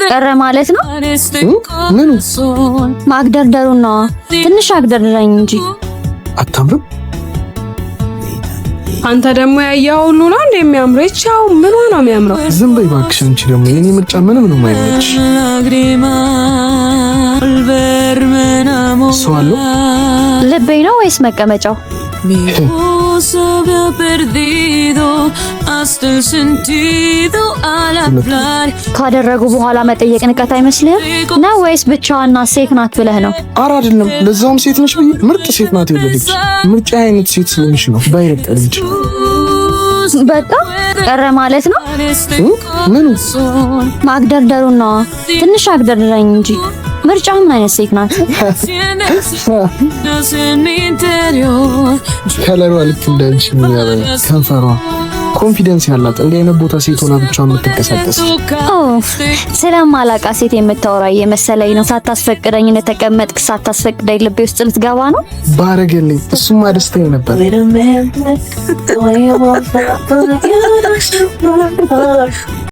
ቀረ ማለት ነው። ምኑ ማግደርደሩና ትንሽ አግደርደረኝ እንጂ አታምርም? አንተ ደግሞ ያያው ሁሉ ነው እንደ የሚያምረው ይቻው ምን ነው የሚያምረው? ዝም በይ እባክሽ። አንቺ ደግሞ የኔ ምርጫ ምንም ነው የማይመች። ሰው አለው ልቤ ነው ወይስ መቀመጫው? ካደረጉ በኋላ መጠየቅ ንቀት አይመስልህም? ነው ወይስ ብቻዋና ሴት ናት ብለህ ነው? ኧረ አይደለም። ለዛውም ሴት ነሽ ብዬ ምርጥ ሴት ናት የወለደች። ምርጫ አይነት ሴት ስለሆነች ነው ባይረቀ ልጅ በቃ ቀረ ማለት ነው። ምኑ ማግደርደሩና ትንሽ አግደርደረኝ እንጂ ምርጫ ምን አይነት ሴት ናት? ከለሯ ልክ እንዳንቺ ምን ያበራ ከንፈሯ ኮንፊደንስ ያላት እንዲህ አይነት ቦታ ሴት ሆና ብቻዋን የምትንቀሳቀስ። ስለማላቃ ሴት የምታወራ የመሰለኝ ነው። ሳታስፈቅደኝ እንደተቀመጥክ ሳታስፈቅደኝ ልቤ ውስጥ ልትገባ ነው። ባረገልኝ እሱማ ደስታዬ ነበር።